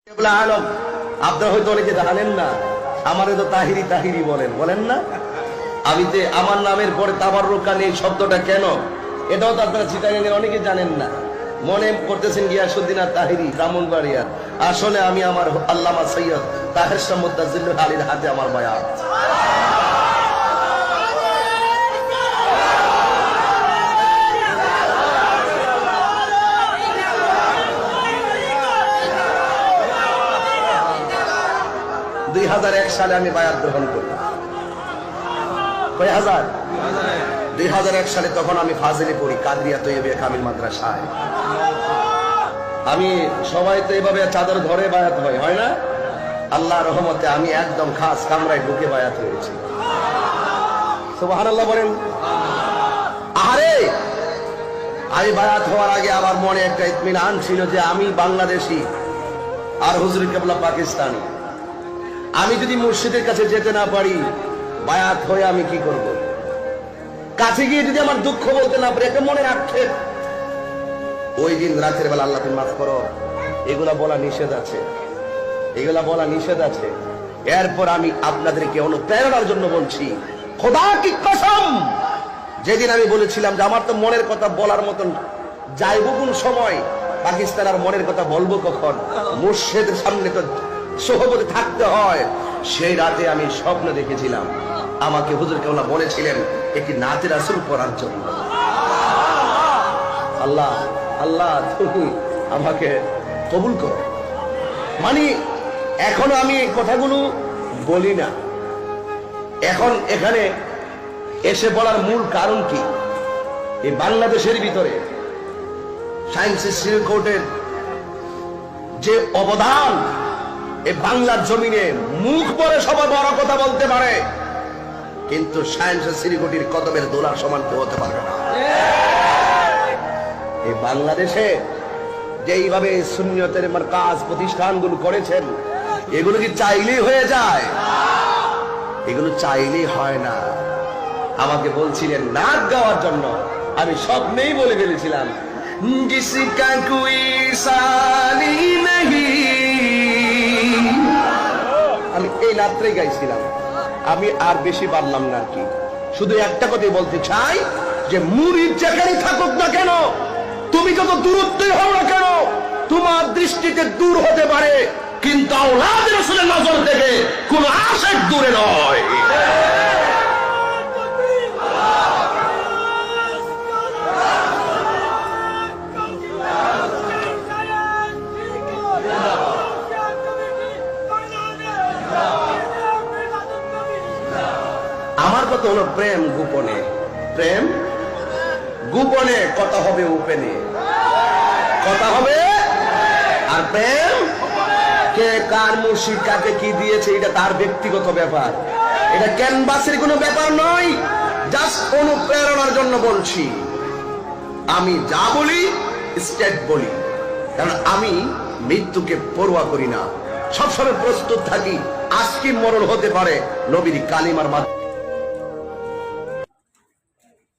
আলম আপনারা হয়তো অনেকে জানেন না, আমারে তো তাহিরি তাহিরি বলেন না। আমি যে আমার নামের পরে তাবাররুকান এই শব্দটা কেন, এটাও তো আপনারা চিটাগাঙ্গের অনেকে জানেন না। মনে করতেছেন গিয়াসউদ্দিন আর তাহিরি ব্রাহ্মণবাড়িয়া, আসলে আমি আমার আল্লামা সৈয়দ তাহের শাহ মুতাজিল্লুল আলীর হাতে আমার বায়াত। দুই 2001 সালে আমি বায়াত গ্রহণ করি। 2001 সালে তখন আমি ফাজিলে পড়ি কাদরিয়া তৈয়বিয়া কামিল মাদ্রাসায়। আমি সবাই তো এভাবে চাদর ধরে বায়াত হয় না, আল্লাহর রহমতে আমি একদম খাস কামরায় ঢুকে বায়াত হয়েছি। সুবহানাল্লাহ বলেন। আরে আমি বায়াত হওয়ার আগে আমার মনে একটা ইতমিনান ছিল যে আমি বাংলাদেশি আর হুজুর কেবলা পাকিস্তানি। আমি যদি মুর্শিদের কাছে যেতে না পারি, বায়াত হয়ে আমি কি করব? কাছে গিয়ে যদি আমার দুঃখ বলতে না পারি, একটা মনে রাখতে ওই দিন রাতের বেলা আল্লাহ তুমি মাফ করো, এগুলা বলা নিষেধ আছে, এগুলা বলা নিষেধ আছে। এরপর আমি আপনাদেরকে অনুপ্রেরণার জন্য বলছি, খোদা কি কসম, যেদিন আমি বলেছিলাম যে আমার তো মনের কথা বলার মতন যাইব কোন সময়, পাকিস্তান আর মনের কথা বলবো কখন, মুর্শিদের সামনে তো সোহবতে থাকতে হয়। সেই রাতে আমি স্বপ্ন দেখেছিলাম, আমাকে হুজুর কেবলা বলেছিলেন একটি নাতে রাসূল পড়ার জন্য। আল্লাহ আল্লাহ তুমি আমাকে কবুল করো। মানে এখনো আমি এই কথাগুলো বলি না। এখন এখানে এসে বলার মূল কারণ কি, এই বাংলাদেশের ভিতরে সায়েন্স ইনস্টিটিউট কোর্টের যে অবদান, এই বাংলার জমিনে মুখ পরে সবাই বড় কথা বলতে পারে, কিন্তু সায়েন্স সিরিকটির কদমের দোলার সমান কেউ হতে পারবে না। এই বাংলাদেশে যেইভাবে সুন্নিয়তের মারকাজ প্রতিষ্ঠানগুলো করেছেন, এগুলো কি চাইলেই হয়ে যায়? এগুলো চাইলেই হয় না। আমাকে বলছিলেন নাচ গাওয়ার জন্য, আমি স্বপ্নেই বলে ফেলেছিলাম জিসকা কোই সানি নেহি। আমি এই রাত্রে গাইছিলাম, আমি আর বেশি পারলাম না আর কি। শুধু একটা কথাই বলতে চাই যে মুরিদ যেখানে থাকুক না কেন, তুমি যত দূরত্বই হও না কেন, তোমার দৃষ্টিতে দূর হতে পারে, কিন্তু আওলাদ রাসূলের নজর থেকে কোন আশিক দূরে নয়। আমার কথা হলো প্রেম গোপনে, প্রেম গোপনে, কথা হবে ওপেনে, কথা হবে। আর প্রেম কে কার মুর্শিদ কাকে কি দিয়েছে এটা তার ব্যক্তিগত ব্যাপার, এটা ক্যানভাসের কোনো ব্যাপার নয়। জাস্ট অনুপ্রেরণার জন্য বলছি। আমি যা বলি স্টেট বলি, কারণ আমি মৃত্যুকে পরোয়া করি না, সবসময় প্রস্তুত থাকি। আজকে মরণ হতে পারে নবীর কালিমার মাধ্যমে।